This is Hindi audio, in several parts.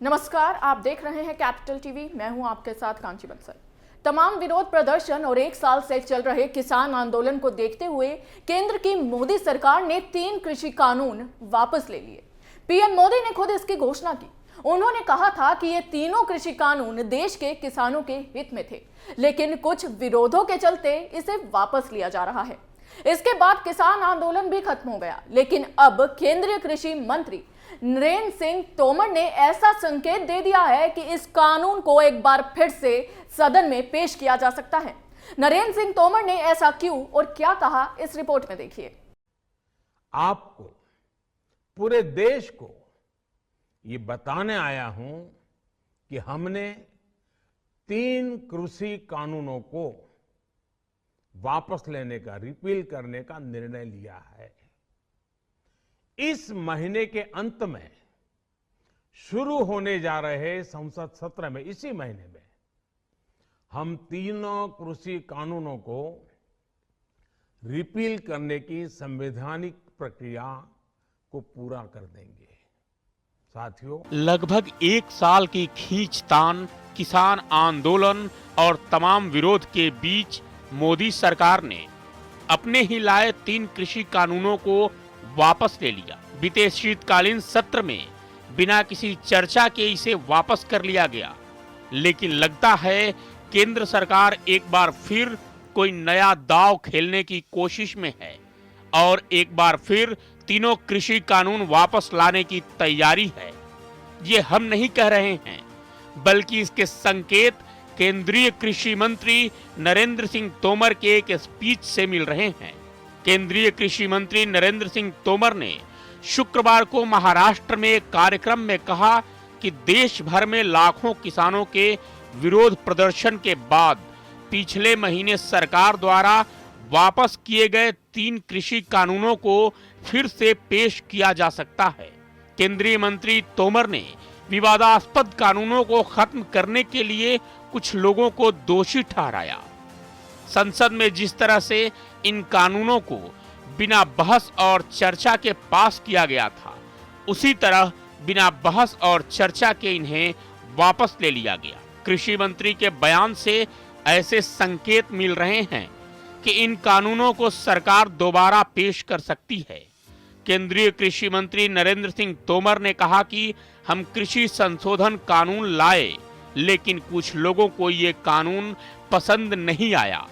नमस्कार, आप देख रहे हैं कैपिटल टीवी। मैं हूं आपके साथ कांची बंसल। तमाम विरोध प्रदर्शन और 1 साल से चल रहे किसान आंदोलन को देखते हुए केंद्र की मोदी सरकार ने 3 कृषि कानून वापस ले लिए। पीएम मोदी ने खुद इसकी घोषणा की। उन्होंने कहा था कि ये तीनों कृषि कानून देश के किसानों के हित में थे, लेकिन कुछ विरोधों के चलते इसे वापस लिया जा रहा है। इसके बाद किसान आंदोलन भी खत्म हो गया, लेकिन अब केंद्रीय कृषि मंत्री नरेंद्र सिंह तोमर ने ऐसा संकेत दे दिया है कि इस कानून को एक बार फिर से सदन में पेश किया जा सकता है। नरेंद्र सिंह तोमर ने ऐसा क्यों और क्या कहा, इस रिपोर्ट में देखिए। आपको, पूरे देश को ये बताने आया हूं कि हमने 3 कृषि कानूनों को वापस लेने का, रिपील करने का निर्णय लिया है। इस महीने के अंत में शुरू होने जा रहे संसद सत्र में, इसी महीने में हम तीनों कृषि कानूनों को रिपील करने की संवैधानिक प्रक्रिया को पूरा कर देंगे। साथियों, लगभग 1 साल की खींचतान, किसान आंदोलन और तमाम विरोध के बीच मोदी सरकार ने अपने ही लाए 3 कृषि कानूनों को वापस ले लिया। बीते शीतकालीन सत्र में बिना किसी चर्चा के इसे वापस कर लिया गया, लेकिन लगता है केंद्र सरकार एक बार फिर कोई नया दांव खेलने की कोशिश में है और एक बार फिर तीनों कृषि कानून वापस लाने की तैयारी है। ये हम नहीं कह रहे हैं, बल्कि इसके संकेत केंद्रीय कृषि मंत्री नरेंद्र सिंह तोमर के एक स्पीच से मिल रहे हैं। केंद्रीय कृषि मंत्री नरेंद्र सिंह तोमर ने शुक्रवार को महाराष्ट्र में एक कार्यक्रम में कहा कि देश भर में लाखों किसानों के विरोध प्रदर्शन के बाद पिछले महीने सरकार द्वारा वापस किए गए 3 कृषि कानूनों को फिर से पेश किया जा सकता है। केंद्रीय मंत्री तोमर ने विवादास्पद कानूनों को खत्म करने के लिए कुछ लोगों को दोषी ठहराया। संसद में जिस तरह से इन कानूनों को बिना बहस और चर्चा के पास किया गया था, उसी तरह बिना बहस और चर्चा के इन्हें वापस ले लिया गया। कृषि मंत्री के बयान से ऐसे संकेत मिल रहे हैं कि इन कानूनों को सरकार दोबारा पेश कर सकती है। केंद्रीय कृषि मंत्री नरेंद्र सिंह तोमर ने कहा कि हम कृषि संशोधन कानून लाए, लेकिन कुछ लोगों को ये कानून पसंद नहीं आया।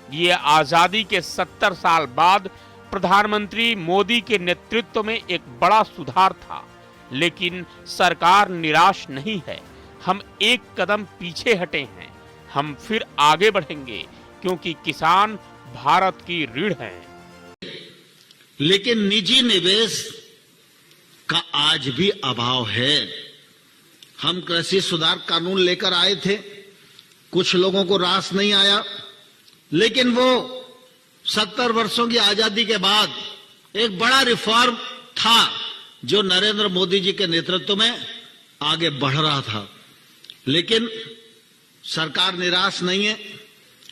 ये आजादी के 70 साल बाद प्रधानमंत्री मोदी के नेतृत्व में एक बड़ा सुधार था, लेकिन सरकार निराश नहीं है। हम एक कदम पीछे हटे हैं, हम फिर आगे बढ़ेंगे, क्योंकि किसान भारत की रीढ़ है। लेकिन निजी निवेश का आज भी अभाव है। हम कृषि सुधार कानून लेकर आए थे, कुछ लोगों को रास नहीं आया, लेकिन वो 70 वर्षों की आजादी के बाद एक बड़ा रिफॉर्म था जो नरेंद्र मोदी जी के नेतृत्व में आगे बढ़ रहा था। लेकिन सरकार निराश नहीं है,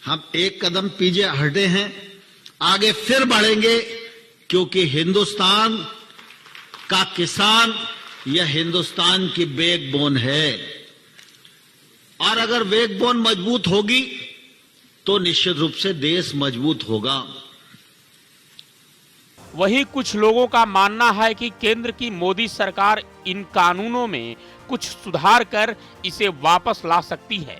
हम एक कदम पीछे हटे हैं, आगे फिर बढ़ेंगे, क्योंकि हिंदुस्तान का किसान यह हिंदुस्तान की बैकबोन है, और अगर बैकबोन मजबूत होगी तो निश्चित रूप से देश मजबूत होगा। वहीं कुछ लोगों का मानना है कि केंद्र की मोदी सरकार इन कानूनों में कुछ सुधार कर इसे वापस ला सकती है।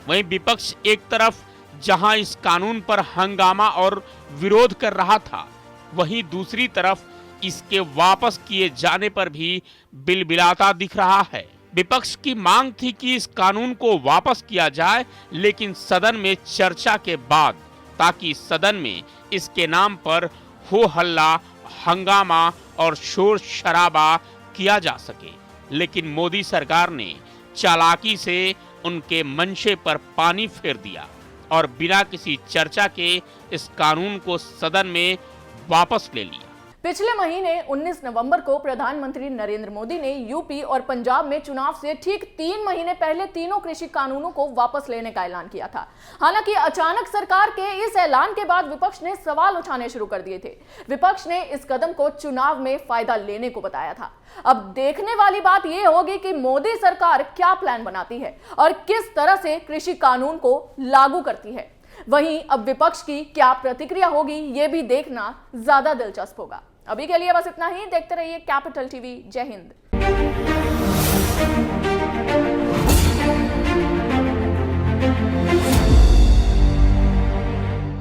वहीं विपक्ष एक तरफ जहां इस कानून पर हंगामा और विरोध कर रहा था, वहीं दूसरी तरफ इसके वापस किए जाने पर भी बिलबिलाता दिख रहा है। विपक्ष की मांग थी कि इस कानून को वापस किया जाए, लेकिन सदन में चर्चा के बाद, ताकि सदन में इसके नाम पर हो हल्ला, हंगामा और शोर शराबा किया जा सके। लेकिन मोदी सरकार ने चालाकी से उनके मंशे पर पानी फेर दिया और बिना किसी चर्चा के इस कानून को सदन में वापस ले लिया। पिछले महीने 19 नवंबर को प्रधानमंत्री नरेंद्र मोदी ने यूपी और पंजाब में चुनाव से ठीक 3 महीने पहले तीनों कृषि कानूनों को वापस लेने का ऐलान किया था। हालांकि अचानक सरकार के इस ऐलान के बाद विपक्ष ने सवाल उठाने शुरू कर दिए थे। विपक्ष ने इस कदम को चुनाव में फायदा लेने को बताया था। अब देखने वाली बात यह होगी कि मोदी सरकार क्या प्लान बनाती है और किस तरह से कृषि कानून को लागू करती है। वहीं अब विपक्ष की क्या प्रतिक्रिया होगी, यह भी देखना ज्यादा दिलचस्प होगा। अभी के लिए बस इतना ही। देखते रहिए कैपिटल टीवी। जय हिंद।